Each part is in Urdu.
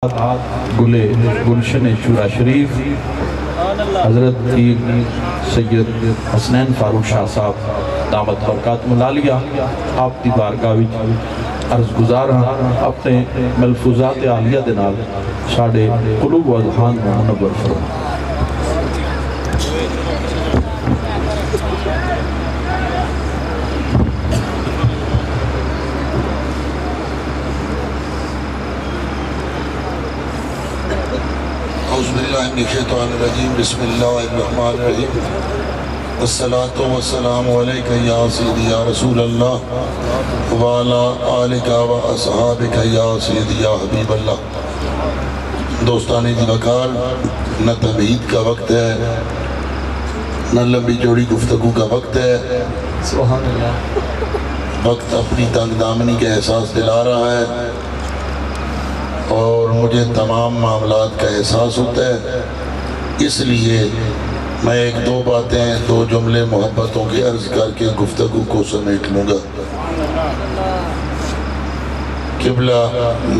گلے گلشن شورا شریف حضرت سید حسنین فاروق شاہ صاحب دامت برکاتہم العالیہ آپ دی بارگاہ وچ عرض گزار ہاں اپنے ملفوظات عالیہ دے نال ساڈے قلوب و اذہان منور فرما۔ اعوذ باللہ من الشیطان الرجیم بسم اللہ الرحمن الرحیم والصلاة والسلام علیکہ یا سیدی یا رسول اللہ وعلا آلکہ و اصحابکہ یا سیدی یا حبیب اللہ۔ دوستانی دی وقار نہ تمہید کا وقت ہے نہ لمبی جوڑی گفتگو کا وقت ہے، سبحان اللہ۔ وقت اپنی تنگ دامنی کے احساس دلا رہا ہے اور مجھے تمام معاملات کا احساس ہوتا ہے، اس لیے میں ایک دو باتیں دو جملے محبتوں کی عرض کر کے گفتگو کو سمیٹ لوں گا۔ قبلہ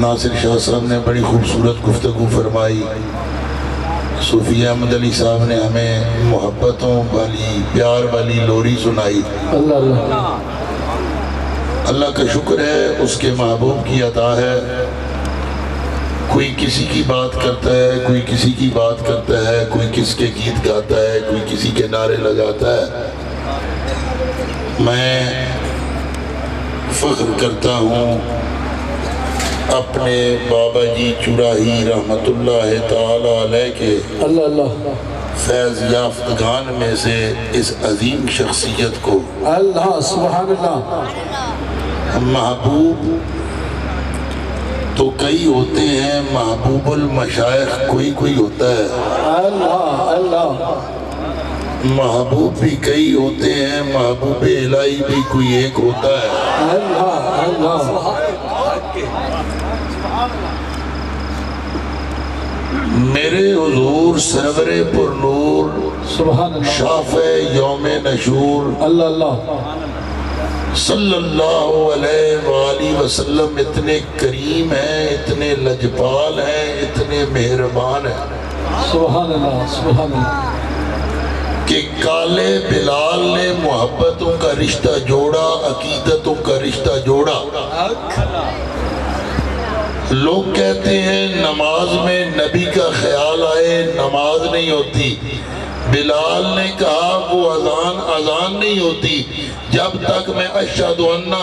ناصر شاہ صاحب نے بڑی خوبصورت گفتگو فرمائی، صوفی احمد علی صاحب نے ہمیں محبتوں والی پیار والی لوری سنائی۔ اللہ کا شکر ہے، اس کے محبوب کی عطا ہے۔ کوئی کسی کی بات کرتا ہے، کوئی کسی کی بات کرتا ہے، کوئی کس کے گیت گاتا ہے، کوئی کسی کے نعرے لگاتا ہے۔ میں فخر کرتا ہوں اپنے بابا جی چراہی رحمت اللہ تعالی علیہ کے فیض یافتگان میں سے اس عظیم شخصیت کو اللہ سبحان اللہ۔ محبوب تو کئی ہوتے ہیں، محبوب المشائخ کوئی ہوتا ہے۔ اللہ اللہ۔ محبوب بھی کئی ہوتے ہیں، محبوب الہی بھی کوئی ایک ہوتا ہے۔ اللہ اللہ۔ میرے حضور سرور پر نور سبحان اللہ۔ شافع یوم نشور اللہ اللہ۔ صلی اللہ علیہ وآلہ وسلم اتنے کریم ہیں، اتنے لجپال ہیں، اتنے مہربان ہیں سبحان اللہ سبحان اللہ کہ کالے بلال نے محبتوں کا رشتہ جوڑا، عقیدتوں کا رشتہ جوڑا۔ لوگ کہتے ہیں نماز میں نبی کا خیال آئے نماز نہیں ہوتی، بلال نے کہا وہ اذان نہیں ہوتی جب تک میں اشہد ان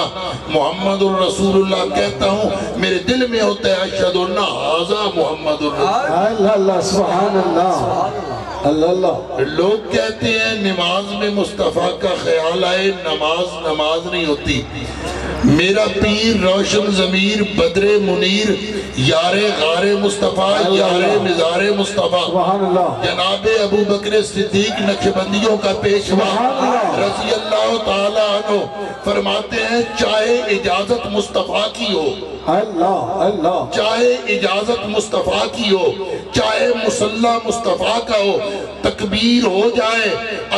محمد الرسول اللہ کہتا ہوں، میرے دل میں ہوتا ہے اشہد ان ھذا محمد الرسول اللہ اللہ سبحان اللہ اللہ اللہ۔ لوگ کہتے ہیں نماز میں مصطفیٰ کا خیال آئے نماز نہیں ہوتی۔ میرا پیر روشن ضمیر بدر منیر یار غار مصطفیٰ یار مزار مصطفیٰ جناب ابو بکر صدیق نقشبندیوں کا پیشوا رضی اللہ تعالیٰ عنہ فرماتے ہیں چاہے اجازت مصطفیٰ کی ہو، اللہ اللہ، چاہے اجازت مصطفیٰ کی ہو، چاہے مصلی مصطفیٰ کا ہو، تکبیر ہو جائے،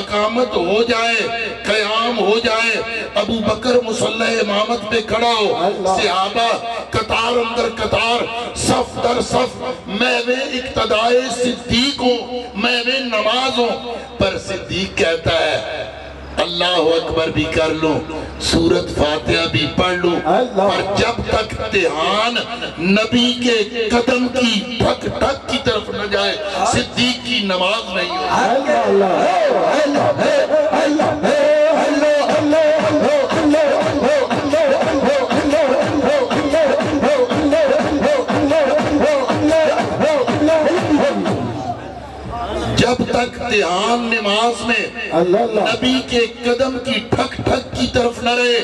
اقامت ہو جائے، قیام ہو جائے، ابو بکر مصلی امامت پہ کھڑا ہو، صحابہ قطار اندر قطار، صف در صف، میں اقتدائے صدیق ہوں، میں نماز ہوں، پر صدیق کہتا ہے اللہ اکبر بھی کر لوں، سورت فاتحہ بھی پڑھ لوں، پر جب تک دھیان نبی کے قدم کی ٹھک ٹھک کی طرف نہ جائے صدیق کی نماز نہیں ہو۔ اللہ اللہ اللہ اللہ جب تک دھیان نماز میں نبی کے قدم کی ٹھک ٹھک کی طرف نہ رہے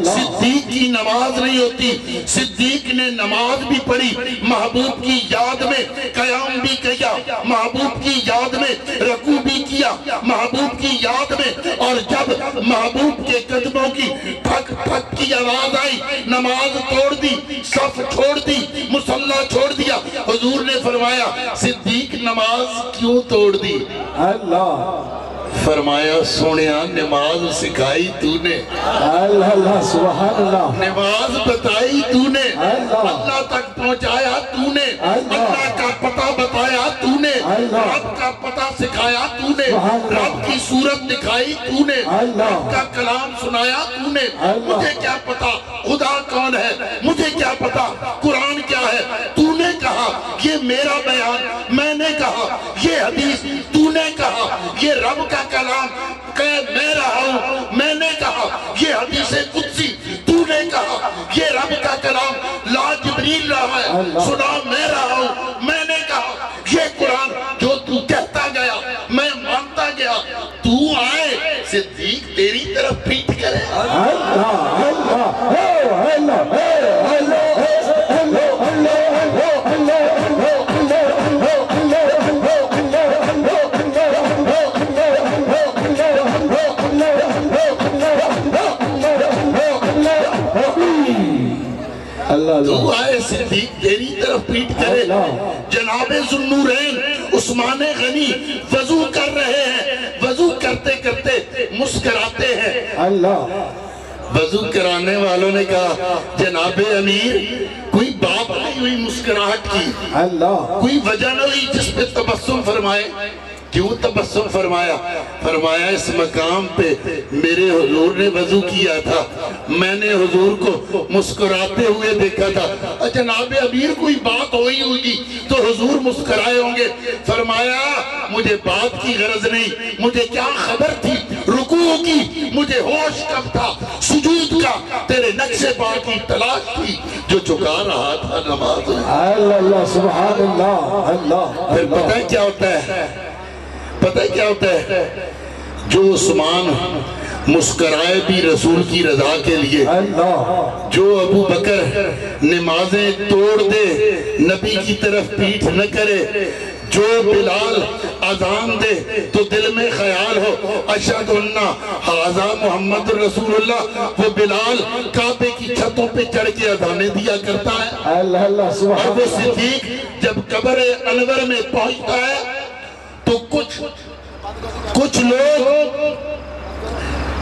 صدیق کی نماز نہیں ہوتی۔ صدیق نے نماز بھی پڑھی، محبوب کی یاد میں قیام بھی کیا، محبوب کی یاد میں رکوع بھی کیا، محبوب کی یاد میں، اور جب محبوب کے قدموں کی ٹھک ٹھک کی آواز آئی نماز توڑ دی، صف چھوڑ دی، مصلی چھوڑ دیا۔ حضور نے فرمایا صدیق نماز کیوں توڑ دی؟ اللہ فرمایا سونیا نماز سکھائی تو نے، اللہ اللہ سبحان اللہ، نماز بتائی تو نے، اللہ تک پہنچایا تو نے، اللہ کا پتہ بتایا تو نے، رب کا پتہ سکھایا تو نے، رب کی صورت دکھائی تو نے، رب کا کلام سنایا تو نے۔ مجھے کیا پتا خدا کون ہے، مجھے کیا پتا قرآن کیا ہے، تو نے کہا یہ میرا بیان، میں نے کہا یہ حدیث، تو نے کہا یہ رب کا کلام کہ میں رہا ہوں، میں نے کہا یہ حدیث قدسی، تو نے کہا یہ رب کا کلام لا جبریل رہا ہے، سنا میں رہا ہوں، میں نے کہا یہ قرآن جو تو کہتا گیا میں مانتا گیا، تو آئے صدیق تیری طرف پیٹ کرے۔ تو آئے صدیق تیری طرف پیٹ کرے۔ جناب ذوالنورین عثمان غنی وضو کر رہے ہیں، وضو کرتے کرتے مسکراتے ہیں۔ وضو کرانے والوں نے کہا جناب امیر کوئی بات نہیں ہوئی مسکراہٹ کی، کوئی وجہ نہ ہوئی جس پہ تبسم فرمائے؟ کیوں تبسم فرمایا؟ فرمایا اس مقام پہ میرے حضور نے وضو کیا تھا، میں نے حضور کو مسکراتے ہوئے دیکھا تھا، جناب امیر کوئی بات ہوئی ہوگی تو حضور مسکرائے ہوں گے۔ فرمایا مجھے بات کی غرض نہیں، مجھے کیا خبر تھی رکوع کی، مجھے ہوش کب تھا سجود کا، تیرے نقش پا کی تلاش تھی جو چکا رہا تھا نماز۔ اللہ سبحان اللہ۔ پھر پتہ کیا ہوتا ہے؟ پتہ کیا ہوتا ہے؟ جو عثمان مسکرائے بھی رسول کی رضا کے لیے، جو ابو بکر نمازیں توڑ دے نبی کی طرف پیٹھ نہ کرے، جو بلال اذان دے تو دل میں خیال ہو اشہد ان ھذا محمد رسول اللہ، وہ بلال کعبے کی چھتوں پہ چڑھ کے اذانیں دیا کرتا ہے۔ اور وہ صدیق جب قبر انور میں پہنچتا ہے تو کچھ لوگ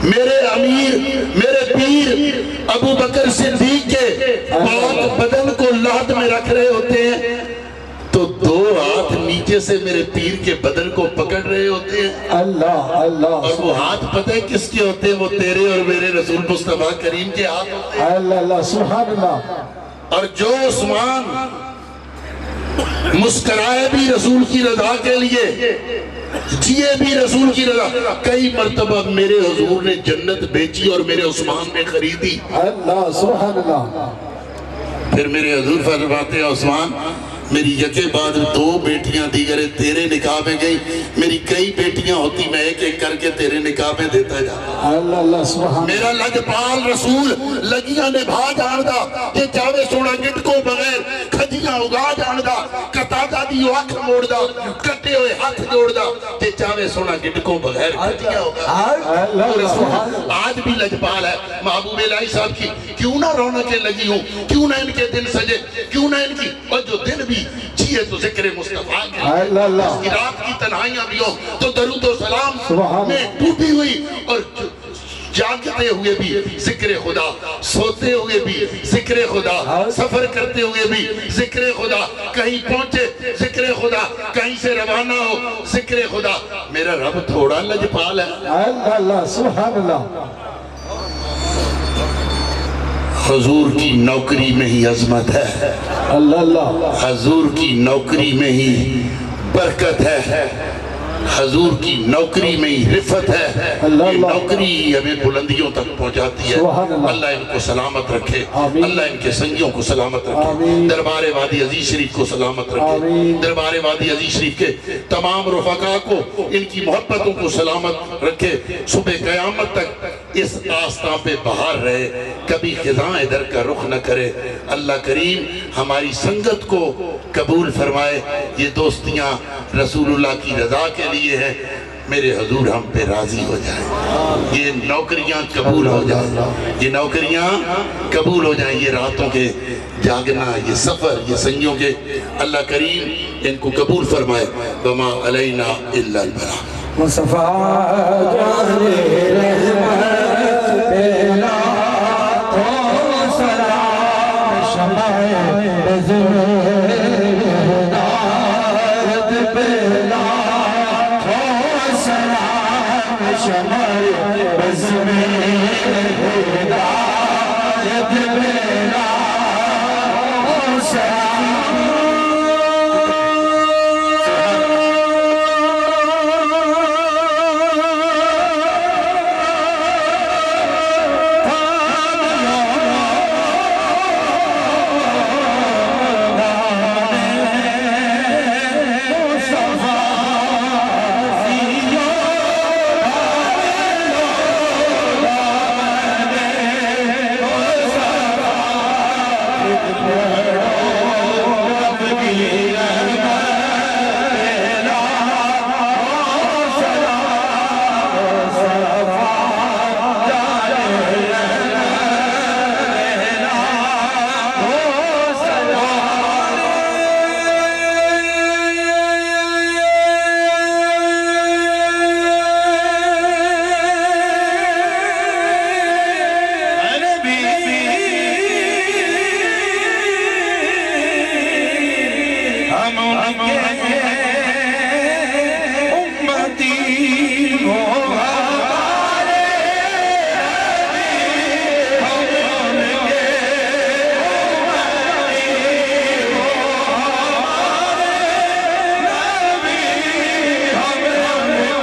میرے امیر میرے پیر ابو بکر صدیق کے پاک بدن کو لحد میں رکھ رہے ہوتے ہیں تو دو ہاتھ نیچے سے میرے پیر کے بدن کو پکڑ رہے ہوتے ہیں۔ اور وہ ہاتھ پتہ ہے کس کے ہوتے ہیں؟ وہ تیرے اور میرے رسول مصطفیٰ کریم کے ہاتھ ہوتے ہیں۔ اللہ سبحان اللہ۔ اور جو عثمان مسکرائے بھی رسول کی رضا کے لیے، جیے بھی رسول کی رضا، کئی مرتبہ میرے حضور نے جنت بیچی اور میرے عثمان نے خریدی۔ اللہ سبحان اللہ۔ پھر میرے حضور فرماتے ہیں عثمان میری یکے بعد دو بیٹیاں دیگرے تیرے نکاح میں گئی، میری کئی بیٹیاں ہوتی میں ایک ایک کر کے تیرے نکاح میں دیتا جا۔ اللہ سبحان اللہ۔ میرا لجپال رسول لگیاں نبھا جاندہ کہ چاوے سوڑا گٹ کو بغیر کھجیاں اگا جاندہ، کتادا دیو اکھ موڑدہ کٹے ہوئے ہاتھ جوڑدہ کہ چاوے سوڑا گٹ کو بغیر کھجیاں اگا۔ رسول آج بھی لجپال ہے۔ محبوب الہی صاحب کی کیوں نہ رونقیں لگی ہوں، کیوں نہ ان کے دن سجے، کیوں نہ ان کی، اور جو دن بھی جیے تو ذکر مصطفیٰ کے اس کی رات کی تنہائیاں بھی ہوں تو درود و سلام میں ٹوٹی ہوئی، اور جاگتے ہوئے بھی ذکر خدا، سوتے ہوئے بھی ذکر خدا، سفر کرتے ہوئے بھی ذکر خدا، کہیں پہنچے ذکر خدا، کہیں سے روانہ ہو ذکر خدا۔ میرا رب تھوڑا لجپال ہے۔ اللہ سبحان اللہ۔ حضور کی نوکری میں ہی عظمت ہے، حضور کی نوکری میں ہی برکت ہے، حضور کی نوکری میں ہی رفت ہے، یہ نوکری ہمیں بلندیوں تک پہنچاتی ہے۔ اللہ ان کو سلامت رکھے، اللہ ان کے سنگیوں کو سلامت رکھے، دربار وادی عزیز شریف کو سلامت رکھے، دربار وادی عزیز شریف کے تمام رفقا کو ان کی محبتوں کو سلامت رکھے، صبح قیامت تک اس آستان پہ بہار رہے، کبھی خزاں ادھر کا رخ نہ کرے۔ اللہ کریم ہماری سنگت کو قبول فرمائے، یہ دوستیاں رسول اللہ کی رضا کے لیے ہیں، میرے حضور ہم پہ راضی ہو جائیں، یہ نوکریاں قبول ہو جائیں، یہ نوکریاں قبول ہو جائیں، یہ راتوں کے جاگنا، یہ سفر، یہ سنگیوں کے، اللہ کریم ان کو قبول فرمائے۔ وما علینا الا البلاغ۔ مصطفیٰ جانے رحمت پیلا تو سلام شمع بزرگ ہم ان کے امتی ہو ہمارے نبی، ہم ان کے امتی ہو ہمارے نبی، ہم ان کے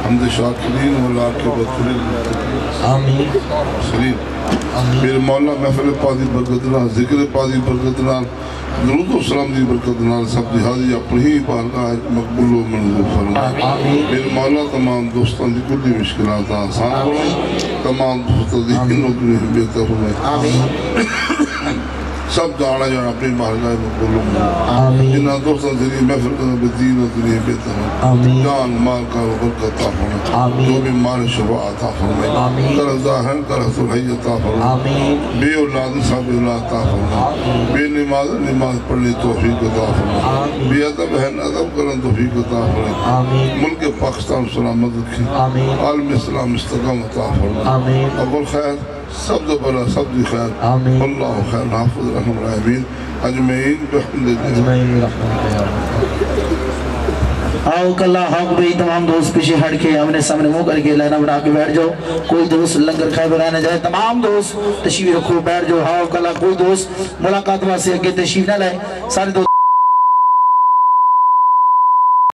حمد شاکرین والعاقبۃ للمتقین آمین سلیم میرے مولا محفل پاکی برکت نال ذکر پاکی برکت نال درود و سلام دی برکت نال سب دی حاضری اپنی ہی بارگاہ مقبول و منظور فرما میرے مولا تمام دوستان دی کلی مشکلات آسان فرمائے تمام دوستان دی انہوں کی بہتر فرمائے سب دعانا جانا اپنی بارگاہ مقبول و منظور جنہاں دوستان ذریعے محفل کرنا بدین و دنیا بہتر جان مال کا و برکت عطا فرمائے جو بھی مال شفاء عطا فرمائے کرہ ظاہر کرہ صلحی عطا فرمائے بے اولاد صاحب اولاد عطا فرمائے بے نماز پڑھنے توفیق عطا فرمائے بے ادب ہے ادب کرن توفیق عطا فرمائے ملک پاکستان سلامت رکھیں عالم اسلام استقام عطا فرمائے ابو الخیر سب دو بلا سب دی خیر اللہ خیر حافظ رحم الرحمین اجمعین اجمعین آؤ کلہ حق بھی تمام دوست پیچھے ہٹ کے ہمیں سامنے منہ کر کے لائنہ بنا کے بیٹھ جاؤ کوئی دوست لنگر کھائے بغیر نہ جائے تمام دوست تشریف رکھو بیٹھ جاؤ آؤ کلہ کوئی دوست ملاقات واسے اگے تشریف نہ لائے سارے دوست